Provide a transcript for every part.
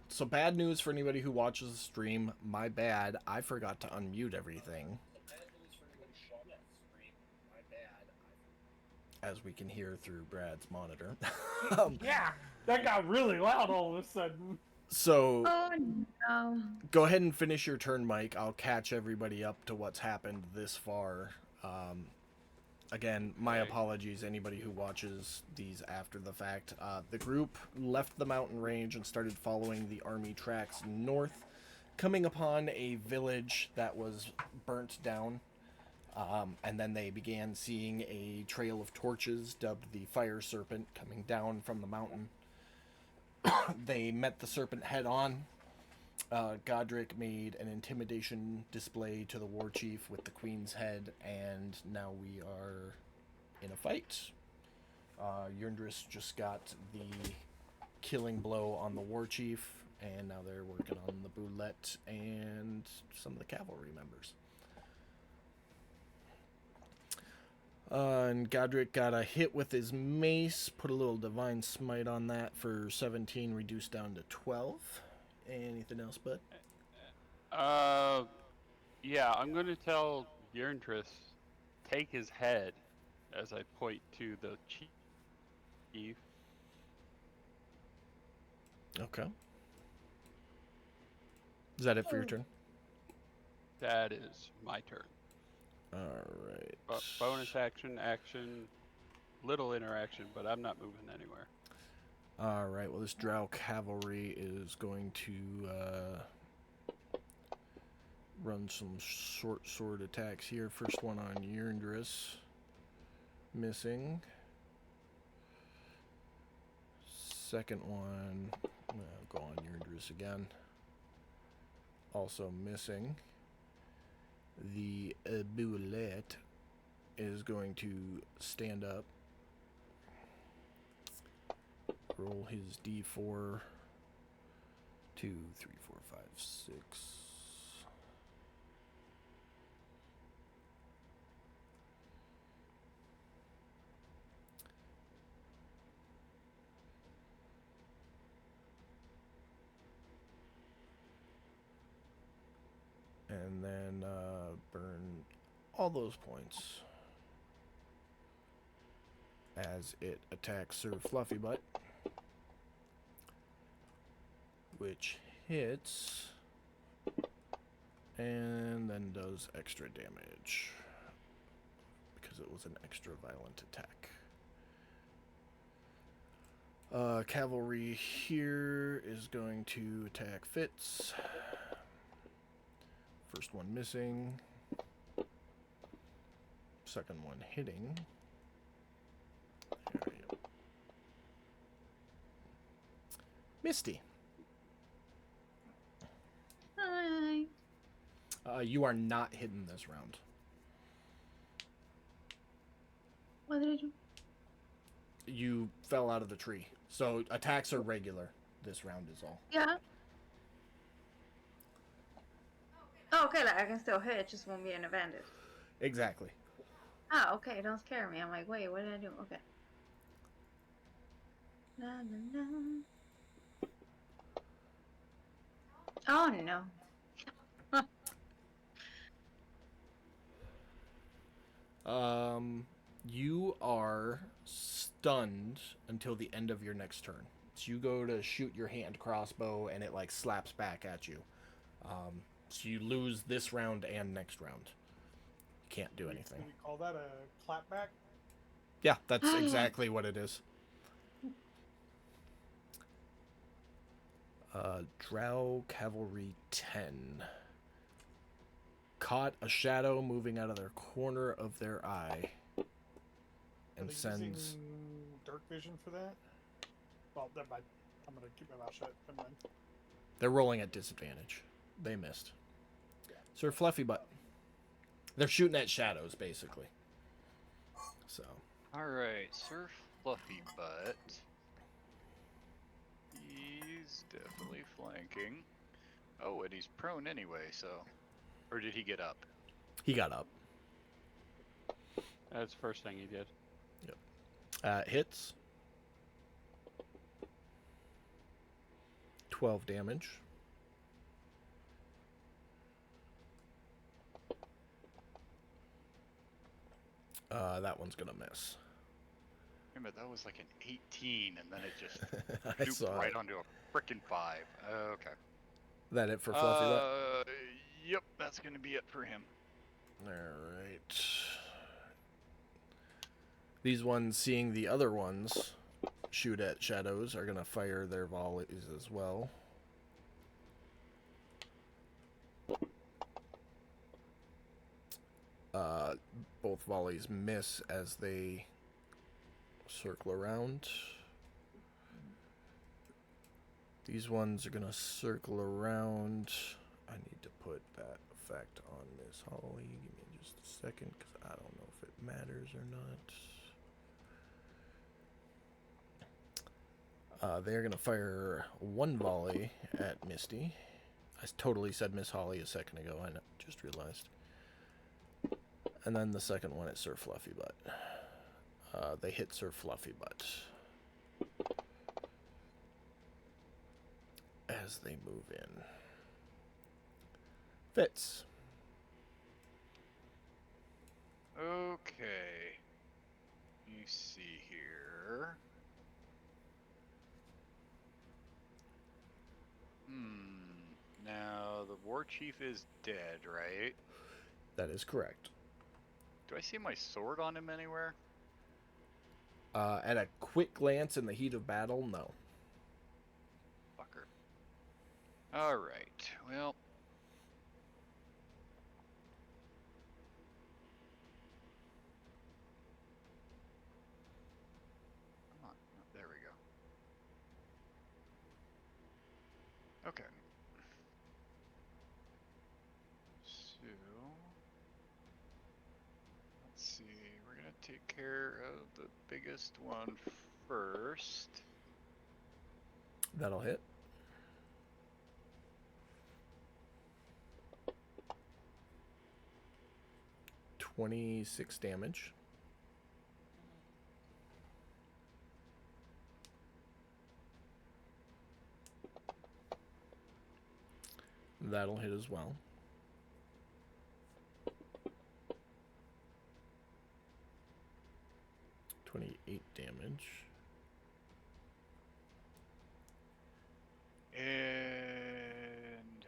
So bad news for anybody who watches the stream. My bad. I forgot to unmute everything. As we can hear through Brad's monitor. Yeah, that got really loud all of a sudden. So Oh no. go ahead and finish your turn, Mike. I'll catch everybody up to what's happened this far. Again, my Okay. apologies, anybody who watches these after the fact. The group left the mountain range and started following the army tracks north, coming upon a village that was burnt down. And then they began seeing a trail of torches, dubbed the Fire Serpent, coming down from the mountain. They met the serpent head on. Godric made an intimidation display to the war chief with the queen's head, and now we are in a fight. Yundris just got the killing blow on the war chief, and now they're working on the boulette and some of the cavalry members. And Godric got a hit with his mace, put a little divine smite on that for 17, reduced down to 12. Anything else, bud? Yeah, I'm gonna tell Yerntress, take his head, as I point to the chief. Okay. Is that it for your turn? That is my turn. Alright. Bonus action, little interaction, but I'm not moving anywhere. Alright, well, this Drow cavalry is going to run some short sword attacks here. First one on Yerndra's. Missing. Second one, go on Yerndra's again. Also missing. The Bullet is going to stand up. Roll his d4. 2, 3, 4, 5, 6. And then burn all those points as it attacks Sir Fluffy Butt, which hits and then does extra damage because it was an extra violent attack. Cavalry here is going to attack Fitz. First one missing. Second one hitting. There we go. Misty. Hi. You are not hidden this round. What did I do? You fell out of the tree. So attacks are regular. This round is all. Yeah. Oh, okay, like I can still hit, it just won't be an advantage. Exactly. Ah, okay, don't scare me. I'm like, wait, what did I do? Okay. La, la, la. Oh, no. You are stunned until the end of your next turn. So you go to shoot your hand crossbow and it like slaps back at you. So you lose this round and next round. You can't do anything. Can we call that a clapback? Yeah, that's exactly what it is. Drow Cavalry 10. Caught a shadow moving out of their corner of their eye. And sends. Using dark vision for that? Well, never mind. I'm gonna keep my mouth shut. Never mind. They're rolling at disadvantage. They missed. Sir Fluffy Butt. They're shooting at shadows, basically. So. Alright, Sir Fluffy Butt. He's definitely flanking. Oh, and he's prone anyway, so... Or did he get up? He got up. That's the first thing he did. Yep. Hits. 12 damage. That one's gonna miss. Remember, that was like an 18, and then it just I looped saw right it. onto a frickin' 5. Okay. That it for Fluffy Butt? Yep, that's gonna be it for him. Alright. These ones, seeing the other ones shoot at shadows, are gonna fire their volleys as well. Both volleys miss as they circle around. These ones are gonna circle around. I need to put that effect on Miss Holly. Give me just a second, because I don't know if it matters or not. They're gonna fire one volley at Misty. I totally said Miss Holly a second ago. I just realized. And then the second one is Sir Fluffy Butt. They hit Sir Fluffy Butt as they move in. Fitz. Okay. Let me see here. Now, the war chief is dead, right? That is correct. Do I see my sword on him anywhere? At a quick glance in the heat of battle, no. Fucker. Alright, well. Come on. Oh, there we go. Okay. So, let's see. We're gonna take care of the biggest one first. That'll hit. $26 damage. That'll hit as well. $28 damage. And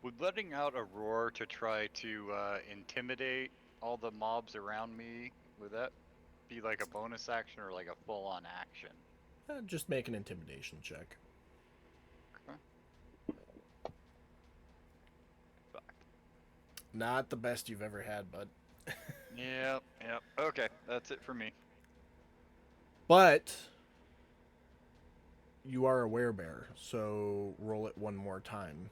would letting out a roar to try to intimidate all the mobs around me, would that be like a bonus action or like a full-on action? Just make an intimidation check. Okay. Fuck. Not the best you've ever had, bud. Yep. Okay, that's it for me. But you are a werebear, so roll it one more time.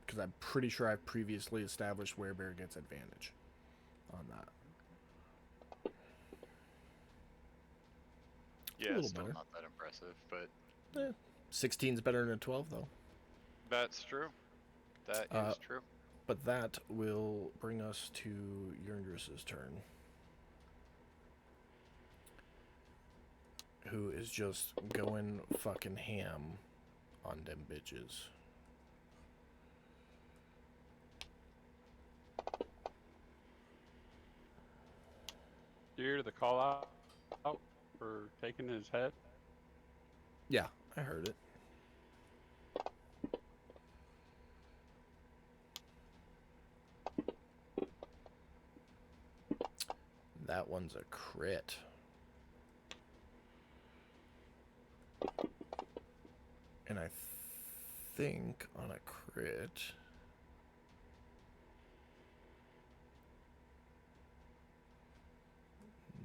Because I'm pretty sure I've previously established werebear gets advantage on that. Yeah, little still better. not that impressive, but 16's better than a 12, though. that's true. That is true. But that will bring us to Yurndris' turn. Who is just going fucking ham on them bitches. Do you hear the call out for taking his head? Yeah, I heard it. That one's a crit. And I think on a crit...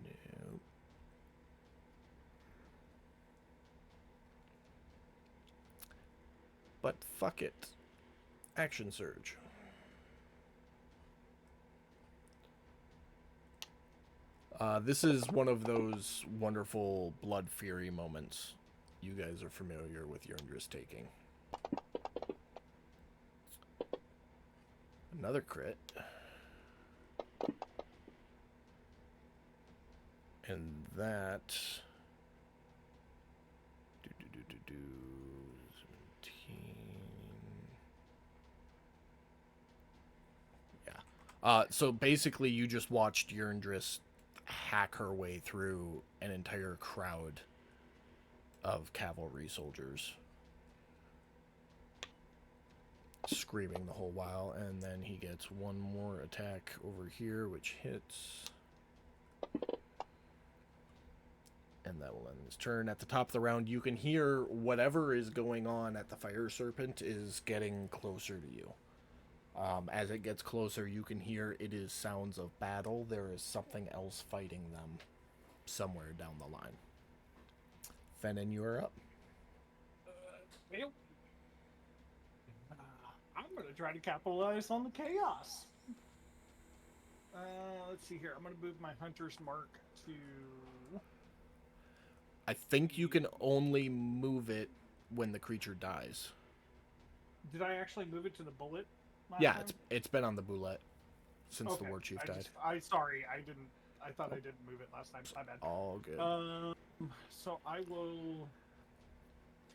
Nope. But fuck it. Action surge. This is one of those wonderful blood fury moments you guys are familiar with Yurndris taking. Another crit. And that... So basically, you just watched Yerndris hack her way through an entire crowd of cavalry soldiers, screaming the whole while, and then he gets one more attack over here, which hits. And that will end his turn. At the top of the round, you can hear whatever is going on at the Fire Serpent is getting closer to you. As it gets closer, you can hear it is sounds of battle. There is something else fighting them somewhere down the line. Fennin, you are up. Well, I'm gonna try to capitalize on the chaos. Let's see here. I'm gonna move my hunter's mark to. I think you can only move it when the creature dies. Did I actually move it to the bullet? Yeah, time? it's been on the boulette since the Okay, war chief died. Sorry, I didn't. I thought I didn't move it last time. My bad. All good. So I will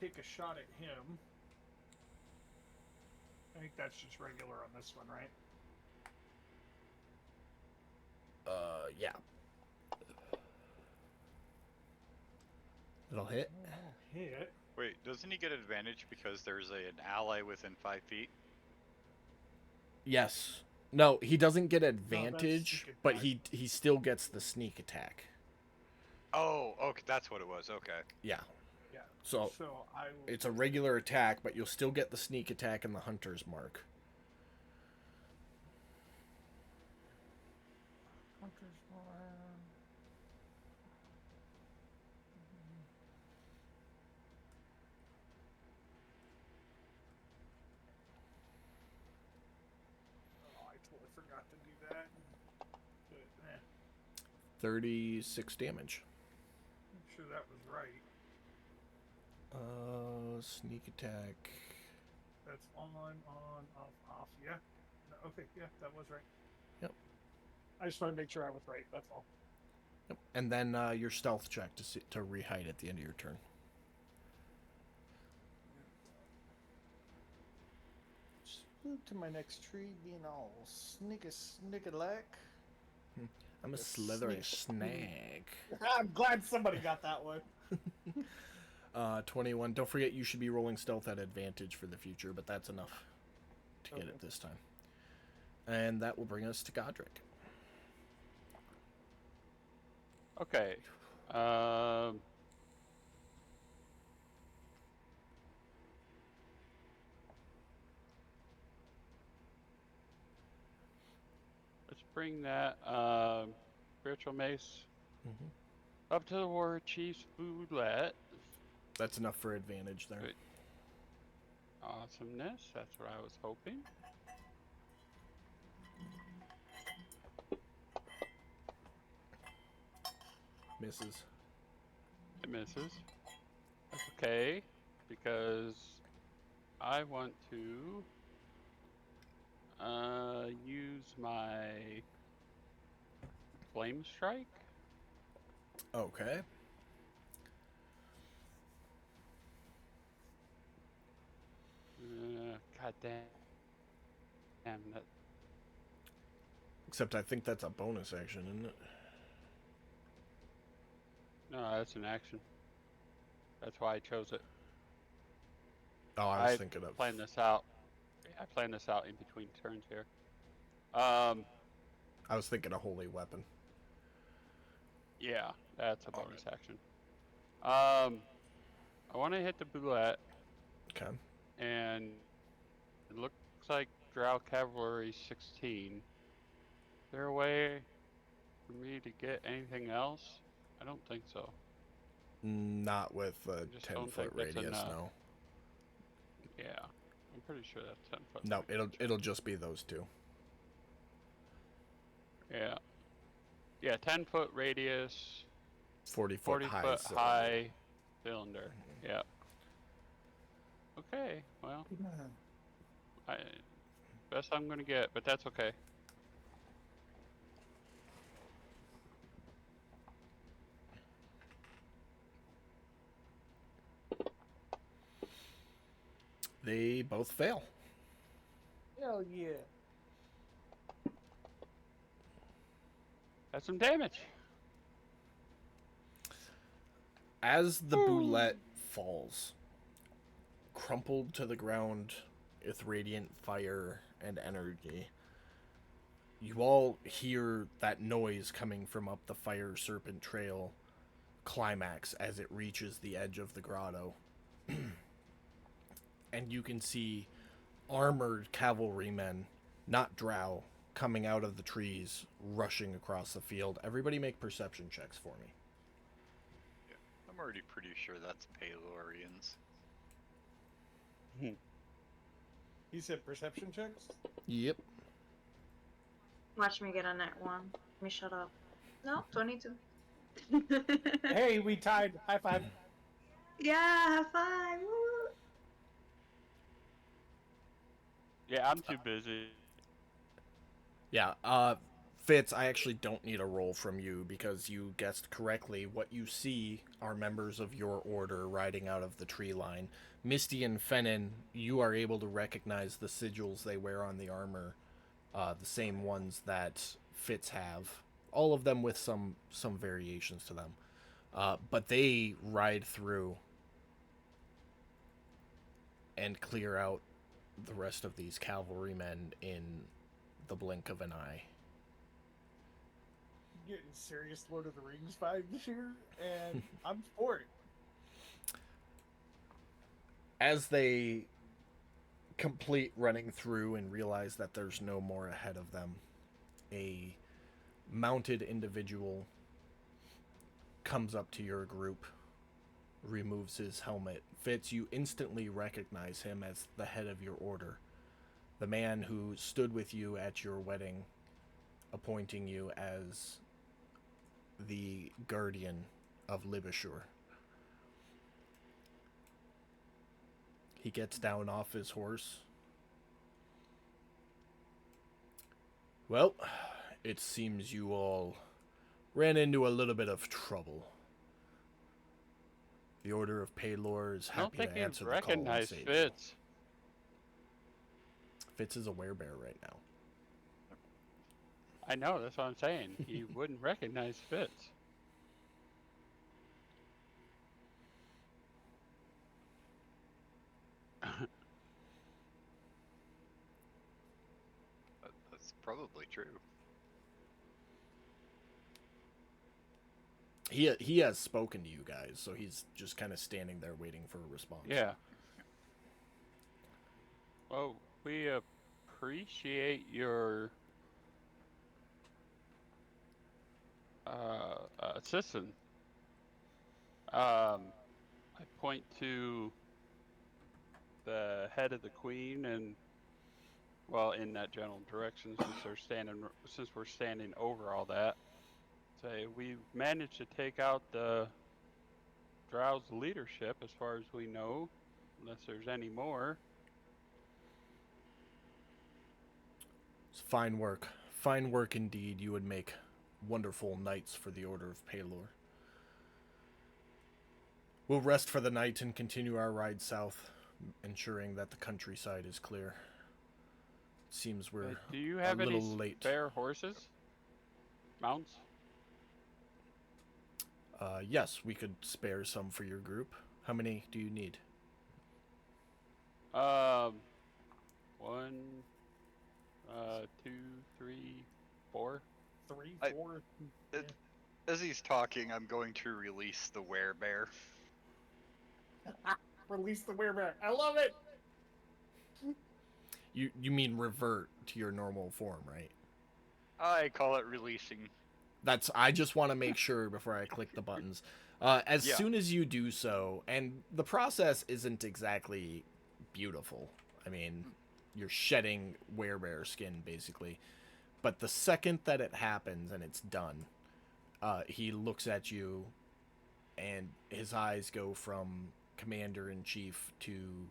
take a shot at him. I think that's just regular on this one, right? Yeah. It'll hit. Hit. Wait, doesn't he get advantage because there's an ally within 5 feet? Yes. No, he doesn't get advantage, sneak but attack. he still gets the sneak attack. Oh, okay, that's what it was. Okay. Yeah. Yeah. So I will it's a regular attack, but you'll still get the sneak attack and the hunter's mark. Hunter's Mark. Oh, I totally forgot to do that. But, 36 damage. I'm sure that was right. Sneak attack. That's on, off. Yeah. Okay, yeah, that was right. Yep. I just want to make sure I was right. That's all. Yep. And then your stealth check to rehide at the end of your turn. Just move to my next tree, being all snick-a-lack. I'm a slithery snag. I'm glad somebody got that one. 21. Don't forget you should be rolling stealth at advantage for the future, but that's enough to get it this time. And that will bring us to Godric. Okay. Let's bring that spiritual mace up to the war chief's boulette. That's enough for advantage there. Good. Awesomeness. That's what I was hoping. Misses. It misses. That's okay, because I want to use my flame strike. Okay. God damn. Damn that. Except I think that's a bonus action, isn't it? No, that's an action. That's why I chose it. Oh, I was thinking of... Planned this out. I planned this out in between turns here. I was thinking a holy weapon. Yeah, that's a bonus action. I want to hit the boulette. Okay. And it looks like Drow Cavalry 16. Is there a way for me to get anything else? I don't think so. Not with a just don't 10-foot think that's radius, enough. no. Yeah, I'm pretty sure that's 10 foot. No, it'll just be those two. Yeah. Yeah, 10-foot radius, 40 40 high. foot cylinder. high cylinder. Yeah. Okay, well, best I'm gonna get, but that's okay. They both fail. Hell yeah. That's some damage. As the boulette falls, crumpled to the ground with radiant fire and energy, you all hear that noise coming from up the fire serpent trail climax as it reaches the edge of the grotto. And you can see armored cavalrymen, not drow, coming out of the trees, rushing across the field. Everybody make perception checks for me. Yeah, I'm already pretty sure that's Palorians. He said perception checks? Yep. Watch me get a net one. Let me shut up. No, 22. Hey, we tied. High five. Yeah, high five. Woo. Yeah, I'm too busy. Yeah, Fitz, I actually don't need a roll from you because you guessed correctly. What you see are members of your order riding out of the tree line. Misty and Fennin, you are able to recognize the sigils they wear on the armor, the same ones that Fitz have. All of them with some variations to them. But they ride through and clear out the rest of these cavalrymen in the blink of an eye. Getting serious Lord of the Rings vibes here, and I'm for it. As they complete running through and realize that there's no more ahead of them, a mounted individual comes up to your group, removes his helmet. Fitz, you instantly recognize him as the head of your order, the man who stood with you at your wedding, appointing you as the guardian of Libashur. He gets down off his horse. Well, it seems you all ran into a little bit of trouble. The Order of Palor is I don't happy think to you answer the call and recognize save you. Fitz. Fitz is a werebear right now. I know, that's what I'm saying. You wouldn't recognize Fitz. That's probably true. He has spoken to you guys, so he's just kind of standing there waiting for a response. Yeah. Well, we appreciate your assistance. I point to the head of the queen and, well, in that general direction, since we're standing over all that, say we've managed to take out the Drow's leadership as far as we know, unless there's any more. It's fine work. Fine work indeed. You would make wonderful knights for the Order of Palor. We'll rest for the night and continue our ride south, ensuring that the countryside is clear. It seems we're Do you a have any little late. spare horses? Mounts? Yes, we could spare some for your group. How many do you need? 1, 2, 3, 4. 3, I- 4. As he's talking, I'm going to release the werebear. Release the werebear. I love it. You mean revert to your normal form, right? I call it releasing. I just want to make sure before I click the buttons. As Yeah. soon as you do so, and the process isn't exactly beautiful. I mean, you're shedding werebear skin, basically. But the second that it happens and it's done, he looks at you, and his eyes go from Commander-in-Chief to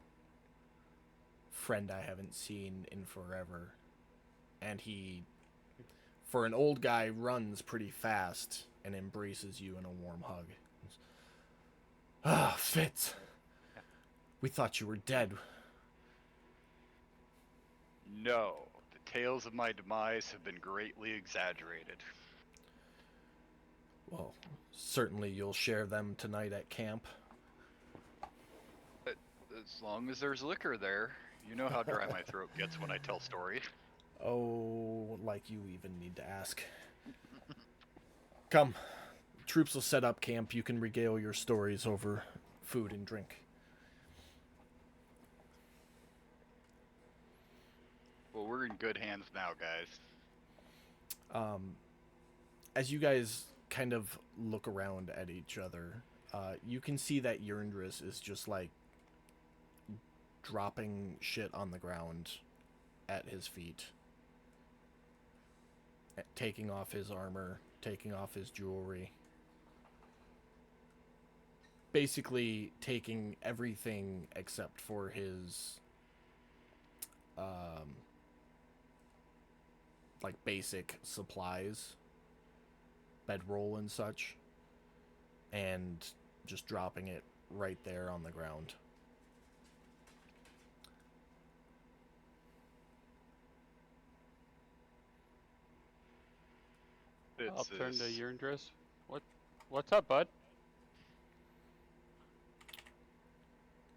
friend I haven't seen in forever. And he, for an old guy, runs pretty fast and embraces you in a warm hug. Ah, Fitz. We thought you were dead. No, the tales of my demise have been greatly exaggerated. Well, certainly you'll share them tonight at camp. As long as there's liquor there. You know how dry my throat gets when I tell stories. Oh, like you even need to ask. Come. Troops will set up camp. You can regale your stories over food and drink. Well, we're in good hands now, guys. As you guys kind of look around at each other, you can see that Yerndris is just like dropping shit on the ground at his feet, taking off his armor, taking off his jewelry, basically taking everything except for his like basic supplies, bedroll and such, and just dropping it right there on the ground. I'll turn to Yerndris. What's up, bud?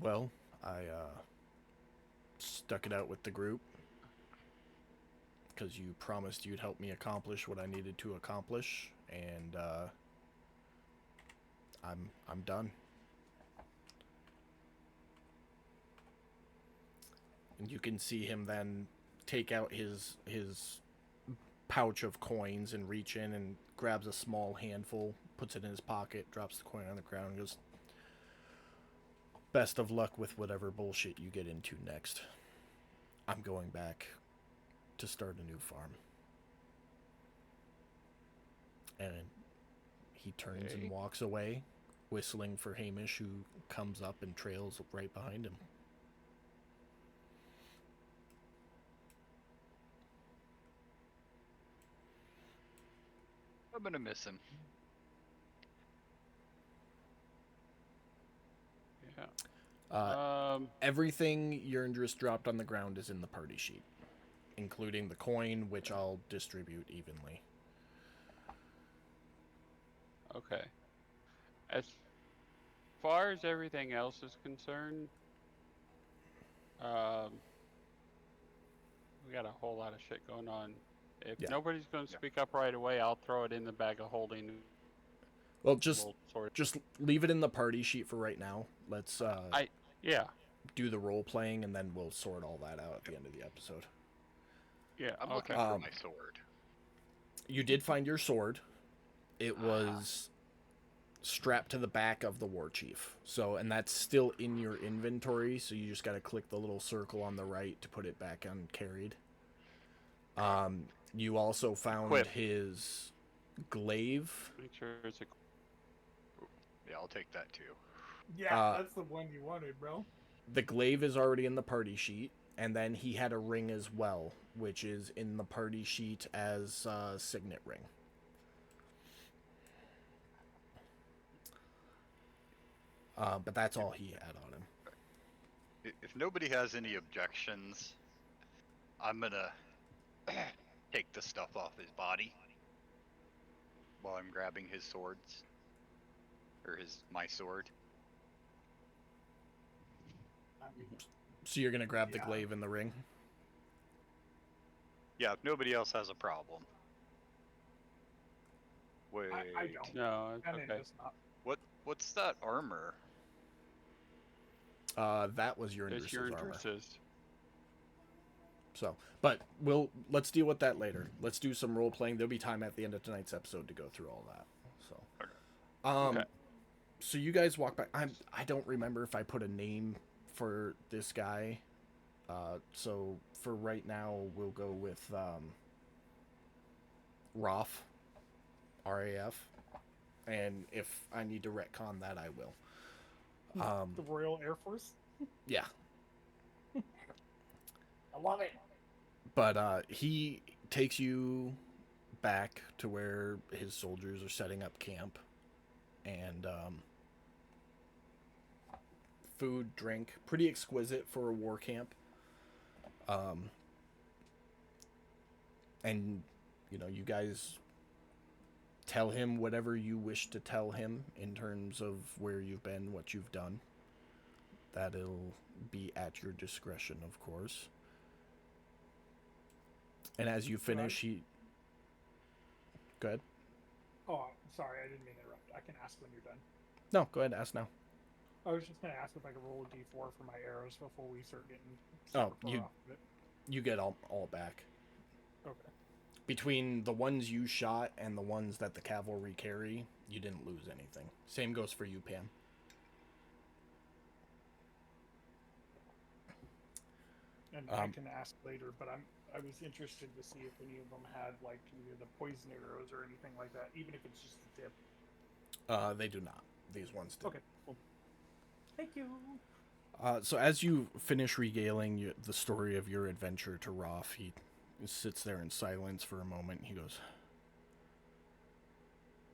Well, I stuck it out with the group because you promised you'd help me accomplish what I needed to accomplish, and I'm done. And you can see him then take out his pouch of coins and reach in and grabs a small handful, puts it in his pocket, drops the coin on the ground, and goes, "Best of luck with whatever bullshit you get into next. I'm going back to start a new farm." And he turns and walks away, whistling for Hamish, who comes up and trails right behind him. I'm gonna miss him. Yeah. Everything Yerndris dropped on the ground is in the party sheet, including the coin, which I'll distribute evenly. Okay. As far as everything else is concerned, we got a whole lot of shit going on. If Yeah. nobody's going to speak up right away, I'll throw it in the bag of holding. Well, just We'll sort just leave it in the party sheet for right now. Let's yeah. do the role playing, and then we'll sort all that out at the end of the episode. Yeah. I'm Okay. looking for my sword. You did find your sword. It was strapped to the back of the war chief. So, and that's still in your inventory, so you just got to click the little circle on the right to put it back on carried. You also found Equip. his glaive. Make sure it's a. Yeah, I'll take that too. Yeah, that's the one you wanted, bro. The glaive is already in the party sheet, and then he had a ring as well, which is in the party sheet as a signet ring. But that's all he had on him. If nobody has any objections, I'm gonna take the stuff off his body while I'm grabbing his swords. Or my sword. I mean, So you're gonna grab the Yeah. glaive and the ring? Yeah, if nobody else has a problem. Wait. I don't. No, it's And okay. it's not. What's that armor? That was your It's armor. Yerndris's. So, but let's deal with that later. Let's do some role playing. There'll be time at the end of tonight's episode to go through all that. So, Okay. So you guys walk back. I don't remember if I put a name for this guy. So for right now, we'll go with Roth, RAF, and if I need to retcon that, I will. The Royal Air Force. Yeah, I love it. but he takes you back to where his soldiers are setting up camp, and food, drink, pretty exquisite for a war camp. And you know, you guys tell him whatever you wish to tell him in terms of where you've been, what you've done. That'll be at your discretion, of course. And as you finish, he. Go ahead. Oh, sorry, I didn't mean to interrupt. I can ask when you're done. No, go ahead. Ask now. I was just gonna ask if I could roll a d4 for my arrows before we start getting Oh, super far off of it. You get all back. Okay. Between the ones you shot and the ones that the cavalry carry, you didn't lose anything. Same goes for you, Pam. And I can ask later, but I was interested to see if any of them had like either the poison arrows or anything like that, even if it's just a tip. They do not. These ones do. Okay, cool. Thank you. So as you finish regaling the story of your adventure to Roth, he sits there in silence for a moment. He goes,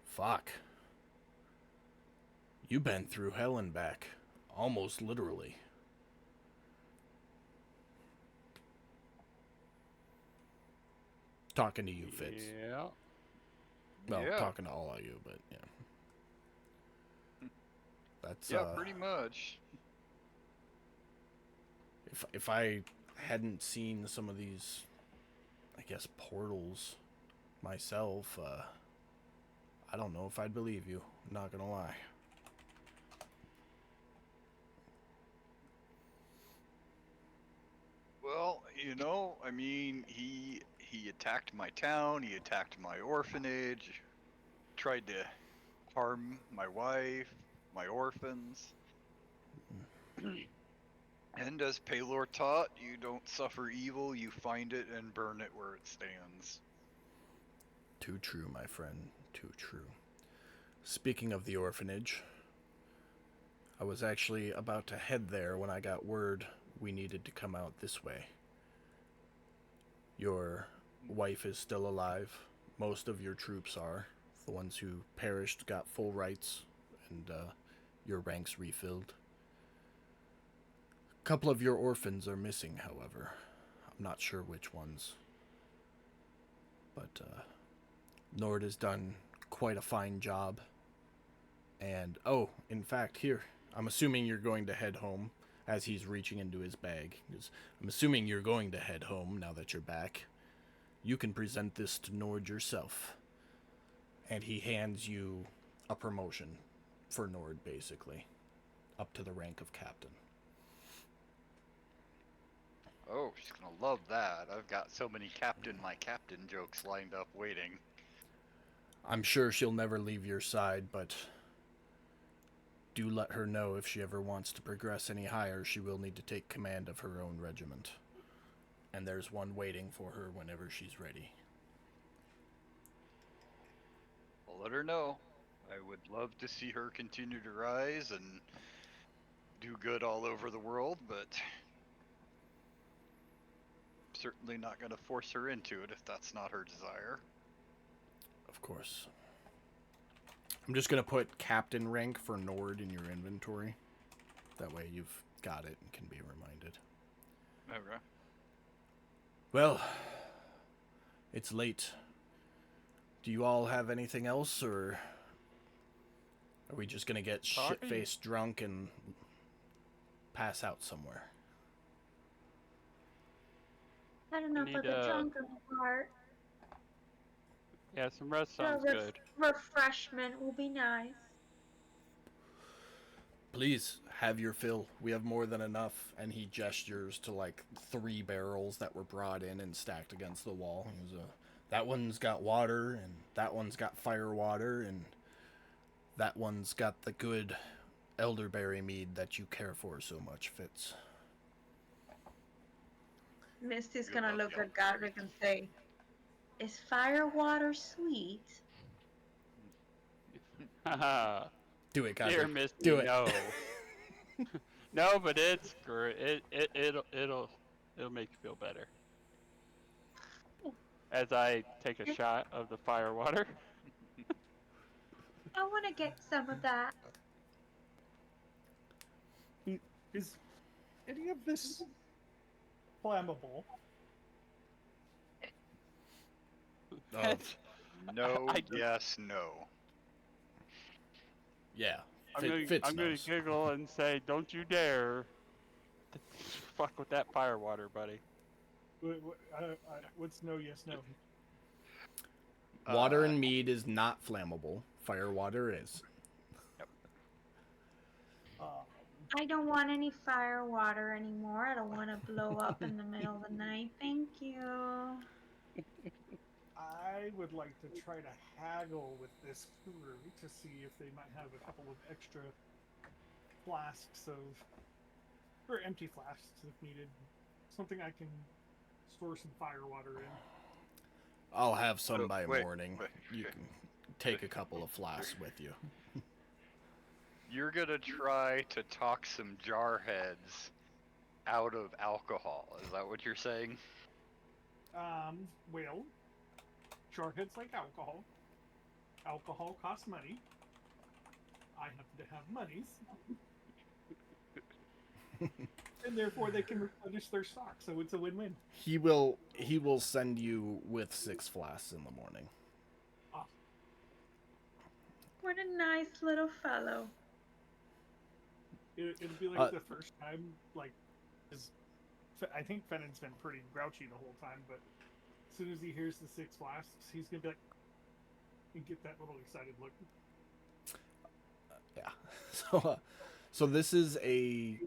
"Fuck. You've been through hell and back. Almost literally." Talking to you, Fitz. Yeah. Well, Yeah. talking to all of you, but yeah. That's Yeah, pretty much. if I hadn't seen some of these, I guess, portals myself, I don't know if I'd believe you. I'm not gonna lie. Well, I mean, he attacked my town, he attacked my orphanage, tried to harm my wife, my orphans. And as Palor taught, you don't suffer evil, you find it and burn it where it stands. Too true, my friend. Too true. Speaking of the orphanage, I was actually about to head there when I got word we needed to come out this way. Your wife is still alive. Most of your troops are. The ones who perished got full rights, and your ranks refilled. A couple of your orphans are missing, however. I'm not sure which ones. But Nord has done quite a fine job. And, oh, in fact, here, I'm assuming you're going to head home, as he's reaching into his bag. I'm assuming you're going to head home now that you're back. You can present this to Nord yourself. And he hands you a promotion for Nord, basically, up to the rank of captain. Oh, she's gonna love that. I've got so many my captain jokes lined up waiting. I'm sure she'll never leave your side, but do let her know if she ever wants to progress any higher, she will need to take command of her own regiment. And there's one waiting for her whenever she's ready. I'll let her know. I would love to see her continue to rise and do good all over the world, but certainly not going to force her into it if that's not her desire. Of course. I'm just going to put captain rank for Nord in your inventory. That way you've got it and can be reminded. Okay. Well, it's late. Do you all have anything else, or are we just going to get shit-faced drunk and pass out somewhere? I don't know We about need, the drunken part. Yeah, some rest sounds A good. refreshment will be nice. Please, have your fill. We have more than enough. And he gestures to, like, 3 barrels that were brought in and stacked against the wall. He goes, that one's got water, and that one's got fire water, and that one's got the good elderberry mead that you care for so much, Fitz. Misty's You gonna love look yellow at Godric and say, "Is fire water sweet?" Haha. Do it, Dear Godric. Misty, Do it. no. No, but it's great. It'll make you feel better. As I take a shot of the fire water. I want to get some of that. Is any of this flammable? No, I- yes, no. Yeah. I'm gonna giggle and say, "Don't you dare fuck with that fire water, buddy." What's no, yes, no? Water Uh, and mead is not flammable. Fire water is. Um, I don't want any fire water anymore. I don't want to blow up in the middle of the night. Thank you. I would like to try to haggle with this crew to see if they might have a couple of extra flasks or empty flasks if needed. Something I can store some fire water in. I'll have some Oh, by wait, morning. wait. You can take a couple of flasks with you. You're gonna try to talk some jarheads out of alcohol. Is that what you're saying? Well, jarheads like alcohol. Alcohol costs money. I happen to have monies. And therefore they can replenish their stock, so it's a win-win. He will send you with 6 flasks in the morning. What a nice little fellow. It'll be like the first time, like, 'cause I think Fennon's been pretty grouchy the whole time, but as soon as he hears the 6 flasks, he's gonna be like, and get that little excited look. Yeah. So this is a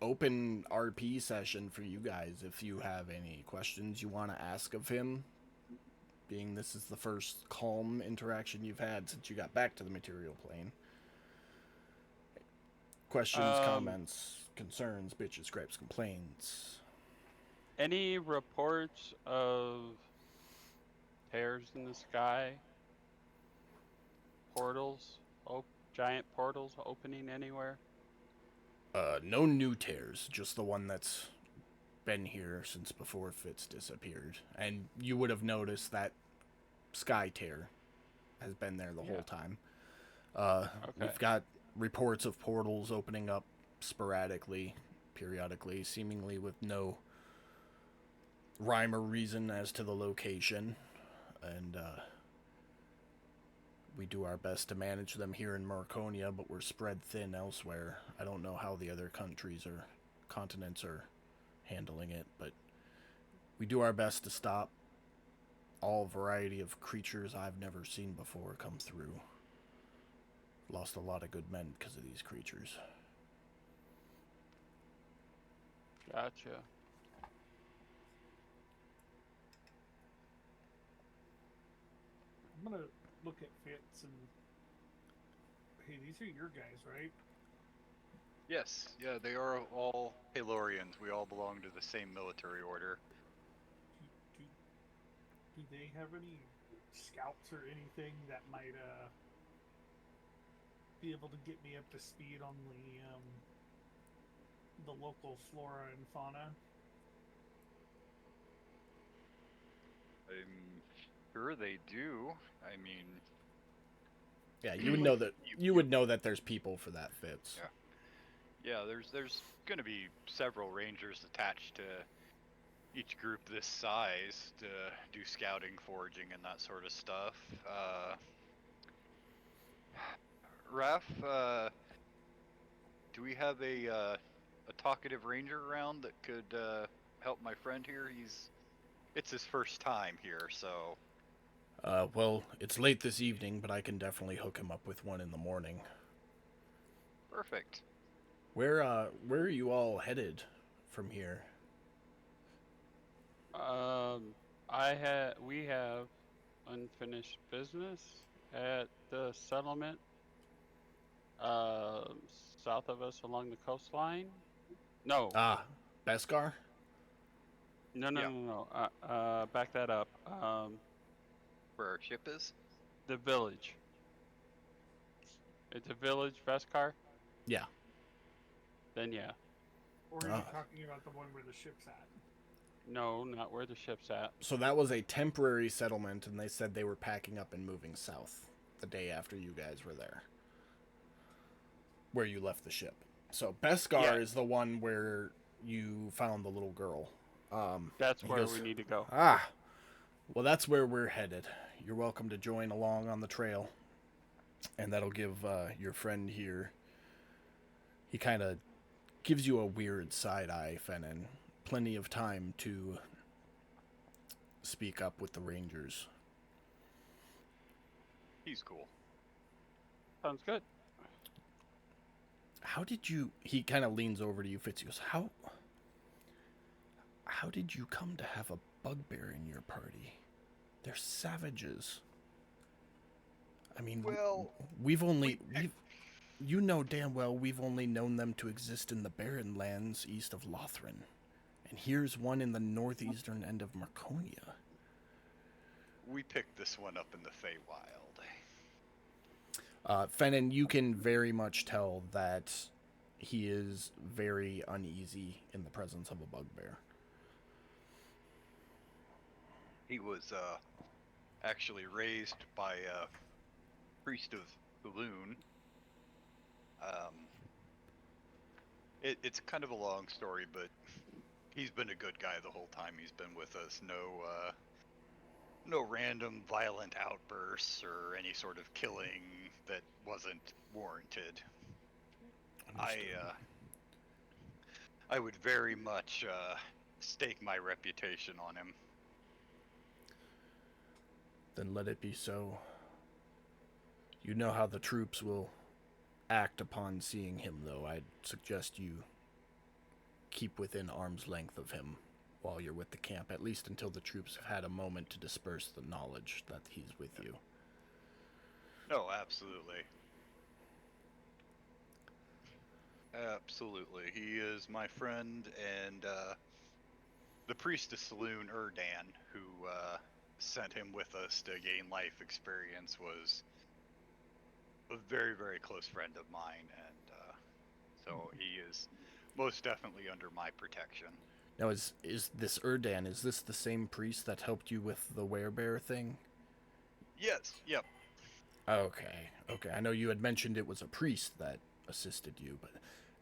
open RP session for you guys. If you have any questions you want to ask of him, being this is the first calm interaction you've had since you got back to the material plane. Questions, comments, concerns, bitches, gripes, complaints. Any reports of tears in the sky? Portals? Giant portals opening anywhere? No new tears, just the one that's been here since before Fitz disappeared. And you would have noticed that sky tear has been there the whole time. We've got reports of portals opening up sporadically, periodically, seemingly with no rhyme or reason as to the location. And we do our best to manage them here in Marconia, but we're spread thin elsewhere. I don't know how the other countries or continents are handling it, but we do our best to stop all variety of creatures I've never seen before come through. Lost a lot of good men because of these creatures. Gotcha. I'm gonna look at Fitz and, hey, these are your guys, right? Yes, yeah, they are all Halorians. We all belong to the same military order. Do they have any scouts or anything that might be able to get me up to speed on the local flora and fauna? I'm sure they do. I mean, Yeah, you would know that you would know that there's people for that, Fitz. Yeah, there's going to be several rangers attached to each group this size to do scouting, foraging, and that sort of stuff. Raph, do we have a talkative ranger around that could help my friend here? It's his first time here, so. Well, it's late this evening, but I can definitely hook him up with one in the morning. Perfect. Where are you all headed from here? We have unfinished business at the settlement south of us along the coastline. No. Beskar? No. Back that up. Where our ship is? The village. It's a village, Veskar? Yeah. Then yeah. Or are you talking about the one where the ship's at? No, not where the ship's at. So that was a temporary settlement, and they said they were packing up and moving south the day after you guys were there. Where you left the ship. So Beskar is the one where you found the little girl. That's where we need to go. Well, that's where we're headed. you're welcome to join along on the trail. And that'll give your friend here. He kind of gives you a weird side eye, Fennin. Plenty of time to speak up with the Rangers. He's cool. Sounds good. How did you? He kind of leans over to you, Fitz. He goes, How did you come to have a bugbear in your party? They're savages. I mean, Well, you know damn well we've only known them to exist in the barren lands east of Lothran. And here's one in the northeastern end of Marconia. we picked this one up in the Feywild. Fennin, you can very much tell that he is very uneasy in the presence of a bugbear. He was actually raised by a priest of Saloon. It's kind of a long story, but he's been a good guy the whole time he's been with us. No random violent outbursts or any sort of killing that wasn't warranted. I would very much stake my reputation on him. Then let it be so. You know how the troops will act upon seeing him, though. I'd suggest you keep within arm's length of him while you're with the camp, at least until the troops have had a moment to disperse the knowledge that he's with you. No, absolutely. Absolutely. He is my friend, and the priest of Saloon, Erdan, who sent him with us to gain life experience, was a very, very close friend of mine, and so he is most definitely under my protection. Now, is this Erdan, is this the same priest that helped you with the werebear thing? Yes, yep. Okay. I know you had mentioned it was a priest that assisted you, but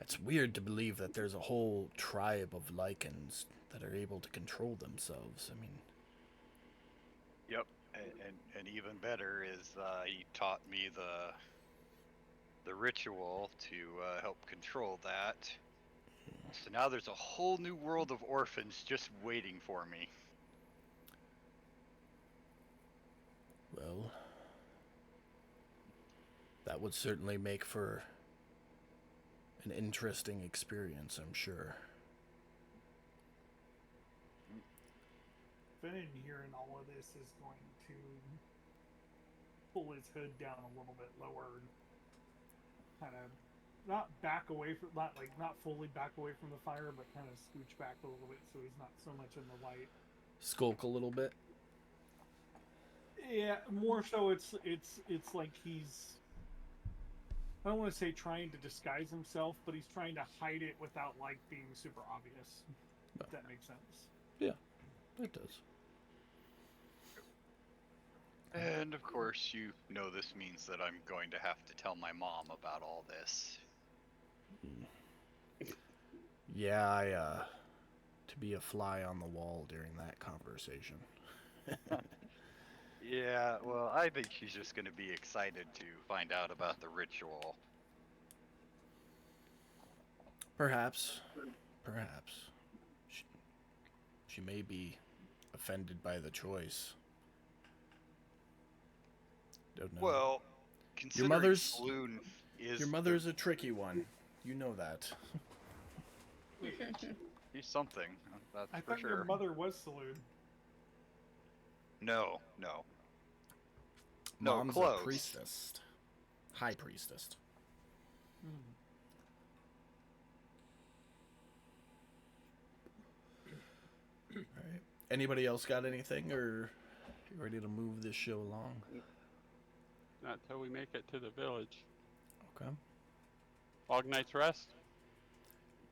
it's weird to believe that there's a whole tribe of lichens that are able to control themselves. I mean... Yep, and even better is he taught me the ritual to help control that. So now there's a whole new world of orphans just waiting for me. Well, that would certainly make for an interesting experience, I'm sure. Fennin hearing all of this is going to pull his hood down a little bit lower and kind of not back away from not fully back away from the fire, but kind of scooch back a little bit so he's not so much in the light. Skulk a little bit. Yeah, more so it's like he's, I don't want to say trying to disguise himself, but he's trying to hide it without like being super obvious. If that makes sense. Yeah, it does. And of course, you know this means that I'm going to have to tell my mom about all this. Yeah, to be a fly on the wall during that conversation. Yeah, well, I think she's just going to be excited to find out about the ritual. Perhaps. She may be offended by the choice. Don't know. Well, considering Saloon is your mother's a tricky one. You know that. He's something, that's I for thought sure. your mother was Saloon. No. Mom's close. a priestess. High priestess. Alright. Anybody else got anything, or you ready to move this show along? Not till we make it to the village. Okay. Long night's rest.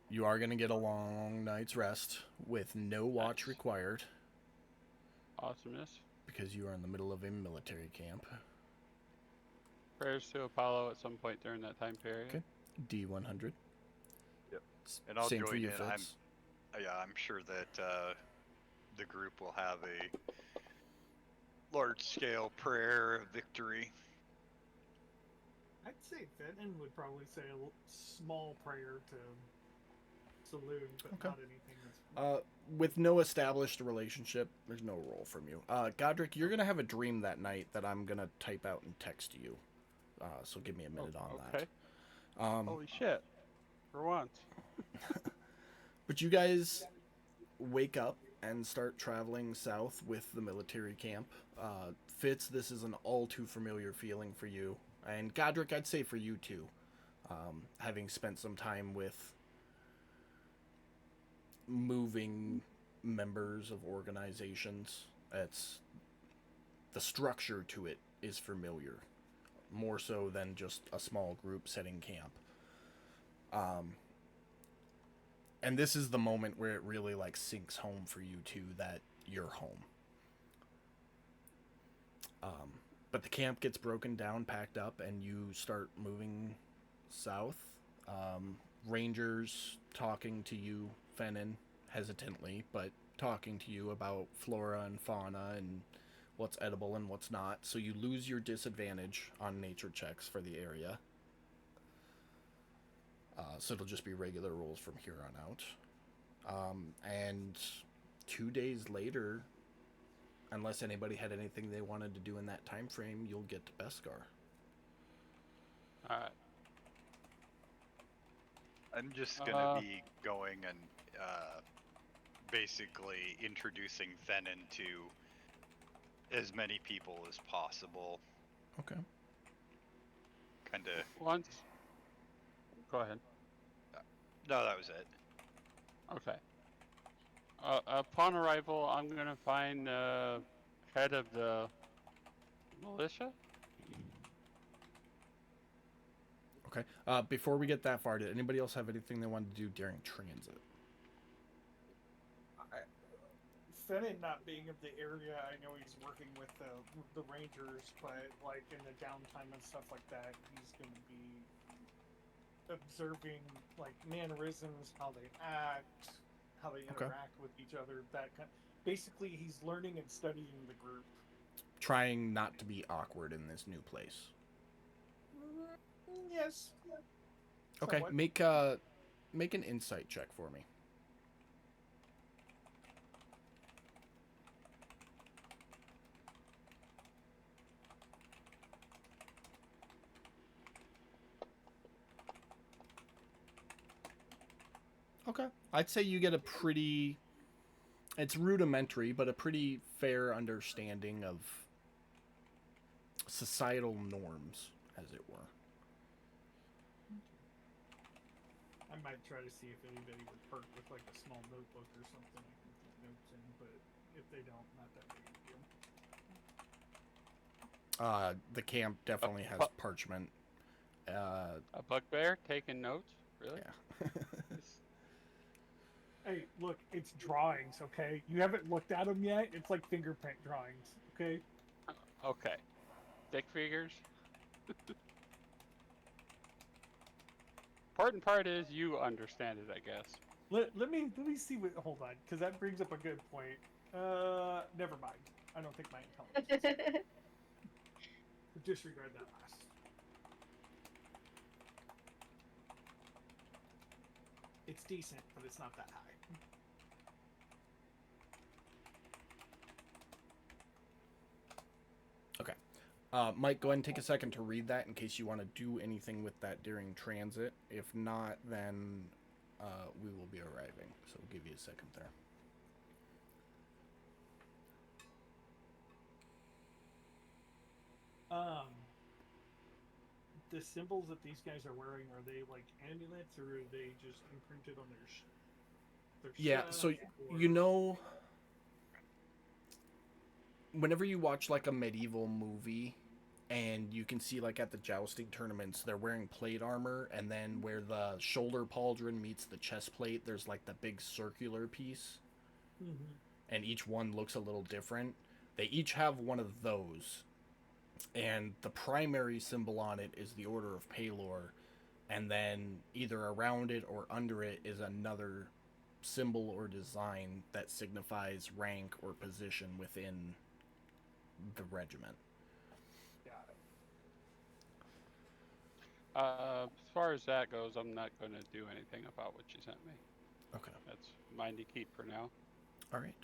You are going to get a long night's rest with no watch Nice. required Awesomeness. because you are in the middle of a military camp. Prayers to Apollo at some point during that time period. Okay. D100. Yep. And I'll Same join for you, in. Fitz. I'm sure that the group will have large-scale prayer of victory. I'd say Fenton would probably say a small prayer to Saloon, but Okay. not anything that's. With no established relationship, there's no role from you. Godric, you're gonna have a dream that night that I'm gonna type out and text to you. So give me a minute on Okay. that. Holy shit. For once. But you guys wake up and start traveling south with the military camp. Fitz, this is an all too familiar feeling for you. And Godric, I'd say for you too. Having spent some time with moving members of organizations, it's the structure to it is familiar, more so than just a small group setting camp. And this is the moment where it really like sinks home for you too that you're home. But the camp gets broken down, packed up, and you start moving south. Rangers talking to you, Fennin, hesitantly, but talking to you about flora and fauna and what's edible and what's not. So you lose your disadvantage on nature checks for the area. So it'll just be regular rules from here on out. And 2 days later, unless anybody had anything they wanted to do in that time frame, you'll get to Beskar. Alright. I'm just gonna be going and basically introducing Fennin to as many people as possible. Okay. Kind of. Once. Go ahead. No, that was it. Okay. Upon arrival, I'm gonna find head of the militia. Okay. Before we get that far, did anybody else have anything they wanted to do during transit? Fennin not being of the area, I know he's working with the Rangers, but like in the downtime and stuff like that, he's going to be observing like mannerisms, how they act, how they interact with each other. That kind. Basically, he's learning and studying the group. Trying not to be awkward in this new place. Yes. Okay. Somewhat. Make an insight check for me. Okay. I'd say you get a pretty, it's rudimentary, but a pretty fair understanding of societal norms, as it were. I might try to see if anybody would perk with like a small notebook or something I can keep notes in, but if they don't, not that big of a deal. The camp definitely has parchment. A bugbear taking notes? Really? Yeah. Hey, look, it's drawings, okay? You haven't looked at them yet? It's like fingerprint drawings, okay? Okay. Stick figures? Important part is you understand it, I guess. Let me see what. Hold on, because that brings up a good point. Never mind. I don't think my intelligence. Disregard that last. It's decent, but it's not that high. Okay. Mike, go ahead and take a second to read that in case you want to do anything with that during transit. If not, then we will be arriving. So we'll give you a second there. The symbols that these guys are wearing, are they like amulets, or are they just imprinted on their Yeah, so or... you know, whenever you watch like a medieval movie and you can see like at the jousting tournaments they're wearing plate armor, and then where the shoulder pauldron meets the chest plate there's like the big circular piece, and each one looks a little different. They each have one of those, and the primary symbol on it is the Order of Palor, and then either around it or under it is another symbol or design that signifies rank or position within the regiment. Got it. As far as that goes, I'm not going to do anything about what you sent me. Okay. That's mine to keep for now. All right.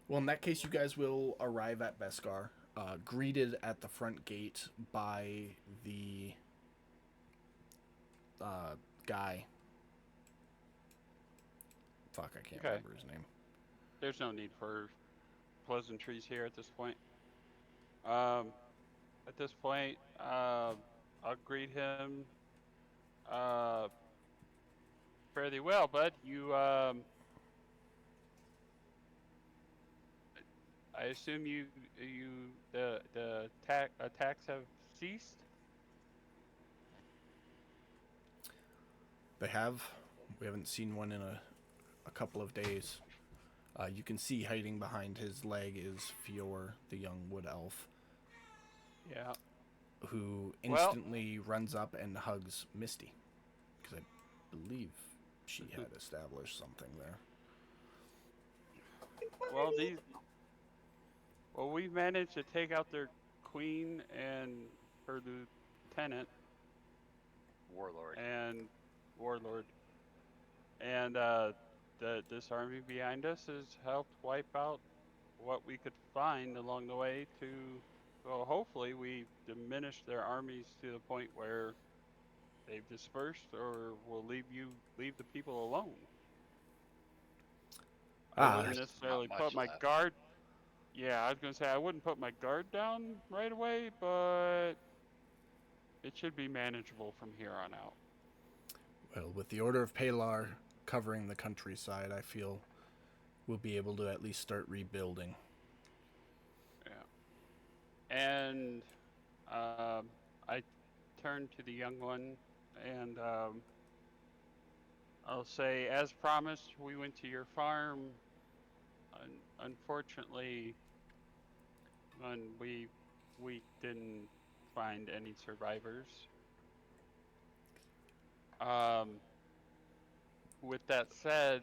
Well, in that case, you guys will arrive at Beskar, greeted at the front gate by the guy. Fuck, I can't Okay. remember his name. There's no need for pleasantries here at this point. At this point, I'll greet him uh, fairly well, bud. I assume the attacks have ceased. They have. We haven't seen one in a couple of days. You can see hiding behind his leg is Fior, the young wood elf, Yeah. who Well, instantly runs up and hugs Misty, because I believe she had established something there. well, we managed to take out their queen and her lieutenant Warlord. and warlord, and this army behind us has helped wipe out what we could find along the way to. Well, hopefully we diminish their armies to the point where they've dispersed or will leave the people alone. I Ah, wouldn't There's not necessarily put much my left. guard. Yeah, I was gonna say I wouldn't put my guard down right away, but it should be manageable from here on out. well, with the Order of Palar covering the countryside, I feel we'll be able to at least start rebuilding. Yeah. And I turn to the young one and I'll say, as promised, we went to your farm. Unfortunately, and we didn't find any survivors. Um, with that said,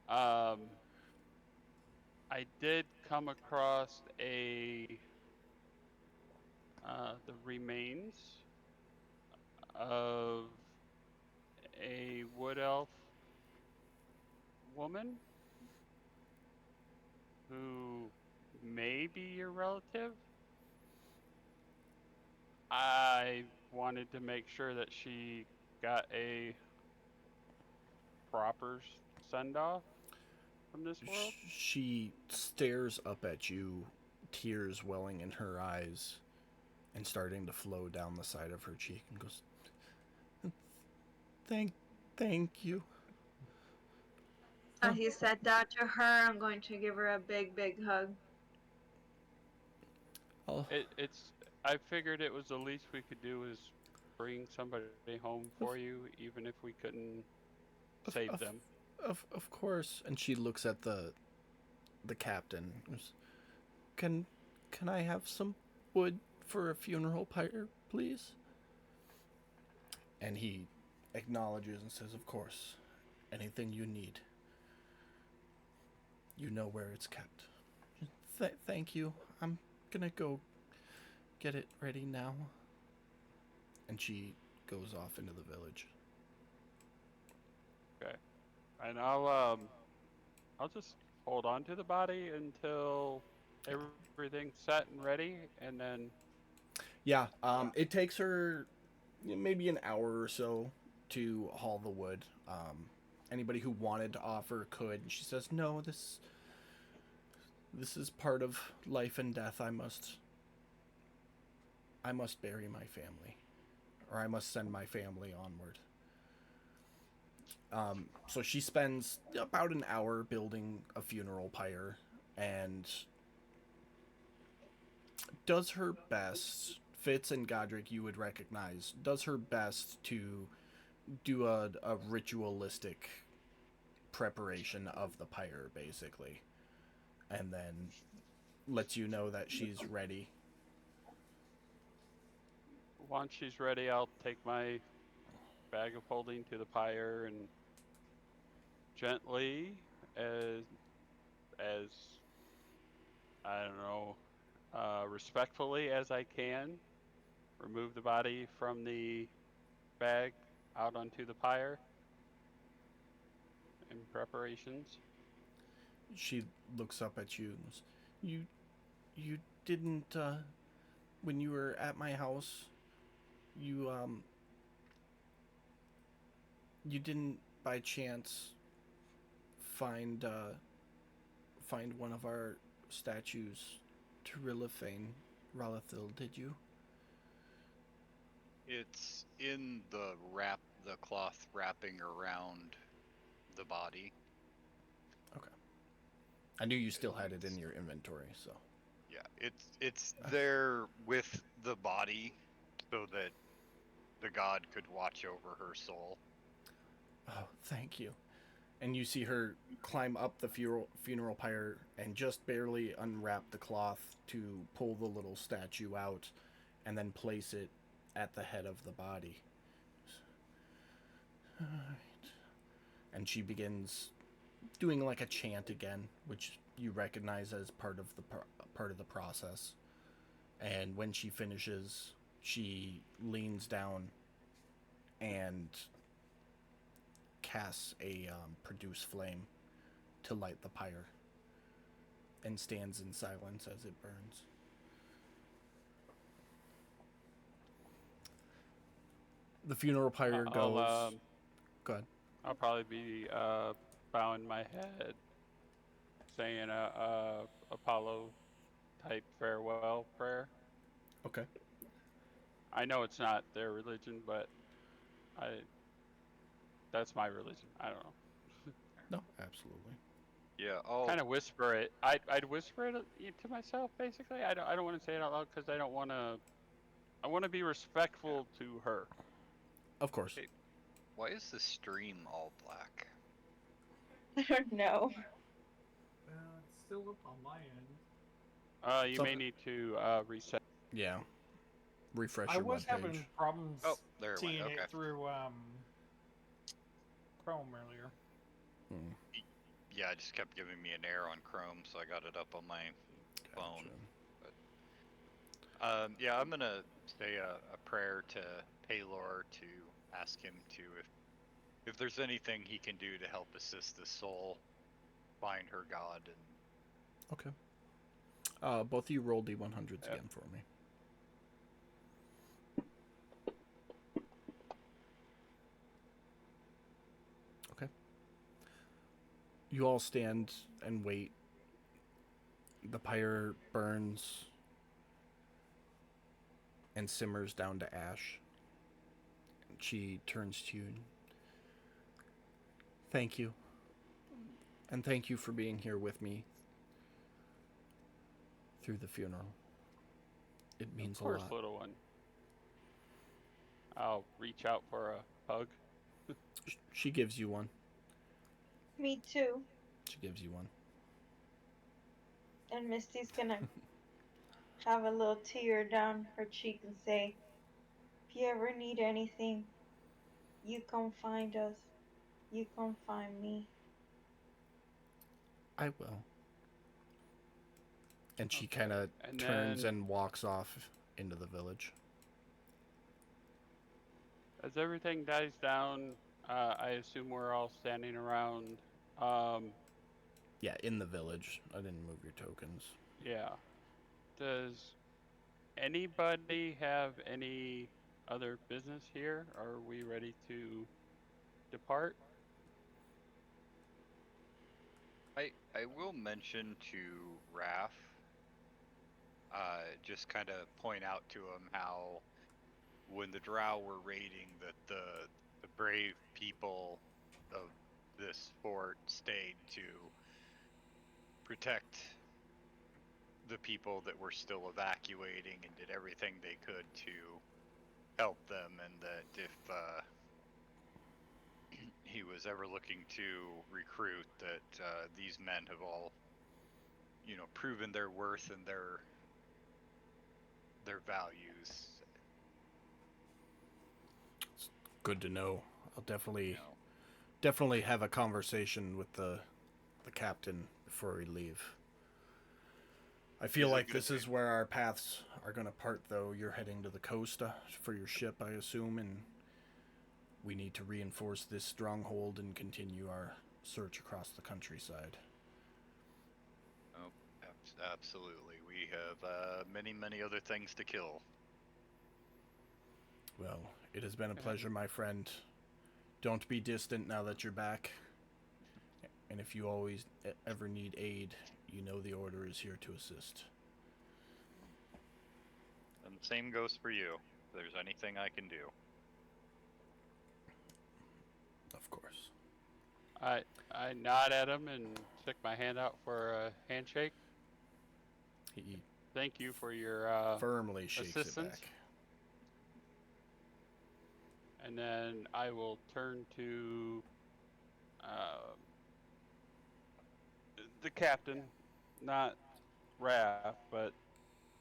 um, I did come across the remains of a wood elf woman who may be your relative. I wanted to make sure that she got a proper send off from this world. She stares up at you, tears welling in her eyes and starting to flow down the side of her cheek, and goes, "Thank, thank you." He said that to her. I'm going to give her a big, big hug. I'll, It's. I figured it was the least we could do is bring somebody home of, for you, even if we couldn't of, save of, them. of course. And she looks at the captain. Can, can I have some wood for a funeral pyre, please? And he acknowledges and says, "Of course. Anything you need. You know where it's kept." Thank you. I'm gonna go get it ready now. And she goes off into the village. Okay. And I'll just hold on to the body until everything's set and ready, and then Yeah, it takes her maybe an hour or so to haul the wood. Anybody who wanted to offer could. And she says, "No, this is part of life and death. I must bury my family, or I must send my family onward." So she spends about an hour building a funeral pyre and does her best. Fitz and Godric, you would recognize, does her best to do a ritualistic preparation of the pyre, basically, and then lets you know that she's ready. once she's ready, I'll take my bag of holding to the pyre and gently, as I don't know, respectfully as I can, remove the body from the bag out onto the pyre in preparations. She looks up at you and goes, you didn't, when you were at my house, you, you didn't by chance find one of our statues to Ralathil, did you? It's in the cloth wrapping around the body. Okay. I knew you still had it in your inventory, so. Yeah, it's there with the body, so that the god could watch over her soul. Oh, thank you. And you see her climb up the funeral pyre and just barely unwrap the cloth to pull the little statue out and then place it at the head of the body. All right. And she begins doing like a chant again, which you recognize as part of the process. And when she finishes, she leans down and casts a produce flame to light the pyre and stands in silence as it burns. The funeral pyre goes. Go ahead. I'll probably be bowing my head, saying a Apollo type farewell prayer. Okay. I know it's not their religion, but that's my religion. I don't know. No, absolutely. Yeah, Kind of whisper it. I'd whisper it to myself, basically. I don't want to say it out loud because I don't want to. I want to be respectful to her. Of course. Hey, why is the stream all black? I don't know. It's still up on my end. You may need to reset. Yeah. Refresh I your was webpage. having problems There it seeing went. Okay. it through Chrome earlier. Yeah, it just kept giving me an error on Chrome, so I got it up on my phone. But, yeah, I'm gonna say a prayer to Paylor to ask him to, if there's anything he can do to help assist the soul find her god. And Okay. Both of you roll D100s again for me. Okay. You all stand and wait. The pyre burns and simmers down to ash. She turns to you. Thank you. And thank you for being here with me through the funeral. It means a lot. Of course, little one. I'll reach out for a hug. She gives you one. Me too. She gives you one. And Misty's gonna have a little tear down her cheek and say, if you ever need anything, you come find us. You come find me. I will. And she Okay. kind of And turns then- and walks off into the village. As everything dies down, I assume we're all standing around. Yeah, in the village. I didn't move your tokens. Yeah. Does anybody have any other business here? Are we ready to depart? I will mention to Raph, just kind of point out to him how when the Drow were raiding, that the brave people of this fort stayed to protect the people that were still evacuating and did everything they could to help them, and that if he was ever looking to recruit, that these men have all, proven their worth and their values. It's good to know. I'll definitely have a conversation with the captain before we leave. I feel These are like good this is where our paths are going to part, though. You're heading to the coast for your ship, I assume, and we need to reinforce this stronghold and continue our search across the countryside. Oh, absolutely. We have many other things to kill. Well, it has been a pleasure, my friend. Don't be distant now that you're back. And if you always ever need aid, you know the Order is here to assist. And the same goes for you. If there's anything I can do. Of course. I nod at him and stick my hand out for a handshake. He Thank you for your firmly shakes it assistance. back. And then I will turn to the captain, not Raph, but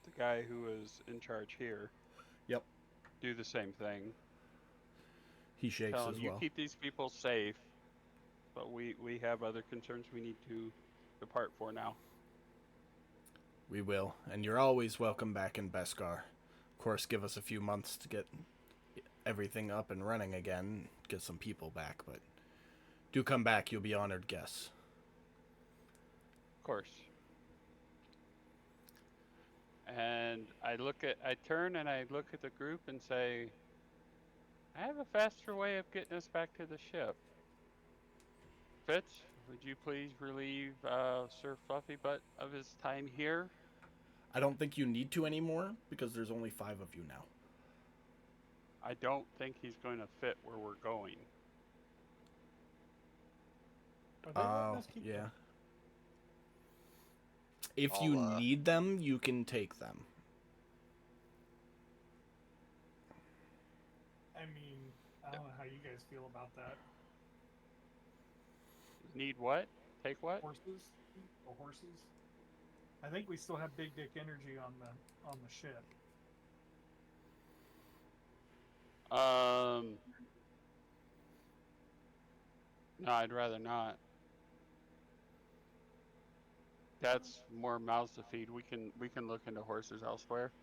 the guy who is in charge here. Yep. Do the same thing. He shakes Tell him as you well. keep these people safe, but we have other concerns we need to depart for now. We will, and you're always welcome back in Beskar. Of course, give us a few months to get everything up and running again, get some people back, but do come back, you'll be honored guests. Of course. And I turn and I look at the group and say, I have a faster way of getting us back to the ship. Fitz, would you please relieve Sir Fluffy Butt of his time here? I don't think you need to anymore, because there's only 5 of you now. I don't think he's going to fit where we're going. Are they letting us keep yeah. them? If you need them, you can take them. I mean, I don't know how you guys feel about that. Need what? Take what? Horses? Or horses? I think we still have big dick energy on the ship. No, I'd rather not. That's more mouths to feed. We can look into horses elsewhere.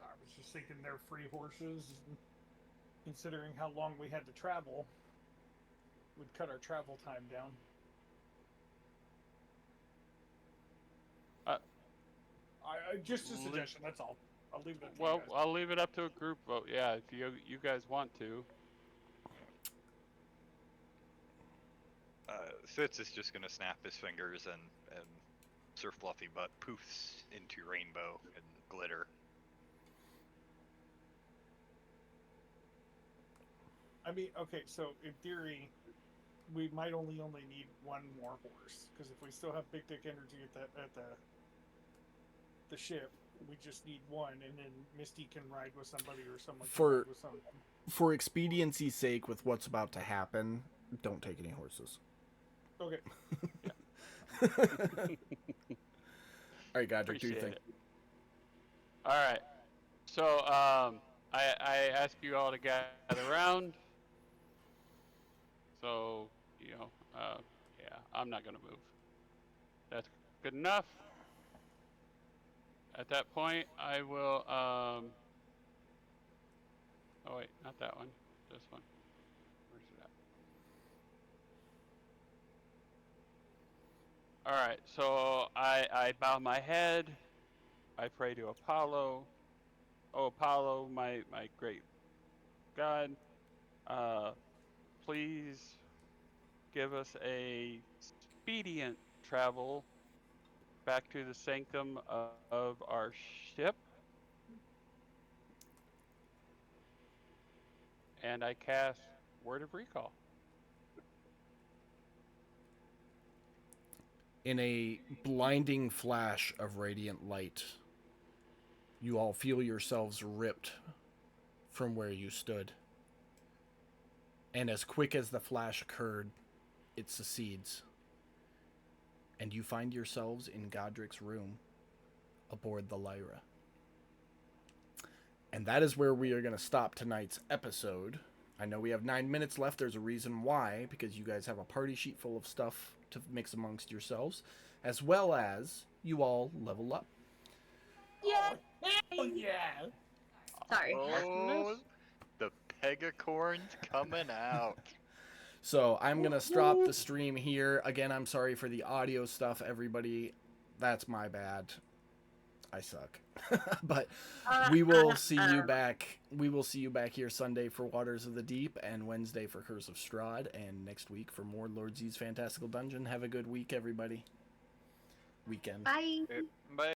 I was just thinking they're free horses. Considering how long we had to travel, would cut our travel time down. Just a suggestion. That's all. I'll leave it up to you guys. I'll leave it up to a group vote. Yeah, if you guys want to. Fitz is just gonna snap his fingers and Sir Fluffy Butt poofs into rainbow and glitter. I mean, okay, so in theory, we might only need one more horse, because if we still have big dick energy at the ship, we just need one, and then Misty can ride with somebody or someone can ride with someone. For expediency's sake, with what's about to happen, don't take any horses. Okay. All right, Godric, do you think? All right. So I ask you all to gather around. So yeah, I'm not gonna move. That's good enough. At that point, I will. Oh wait, not that one. This one. Where's it at? All right. So I bow my head. I pray to Apollo. Oh, Apollo, my great God, please give us a expedient travel back to the sanctum of our ship. And I cast Word of Recall. In a blinding flash of radiant light, you all feel yourselves ripped from where you stood. And as quick as the flash occurred, it secedes. And you find yourselves in Godric's room aboard the Lyra. And that is where we are going to stop tonight's episode. I know we have 9 minutes left. There's a reason because you guys have a party sheet full of stuff to mix amongst yourselves, as well as you all level up. Yeah. Oh yeah. Sorry. Oh, the pegacorn's coming out. So I'm going to stop the stream here. Again, I'm sorry for the audio stuff, everybody. That's my bad. I suck. But we will see you back. We will see you back here Sunday for Waters of the Deep and Wednesday for Curse of Strahd and next week for more Lord Z's Fantastical Dungeon. Have a good week, everybody. Weekend. Bye. Bye.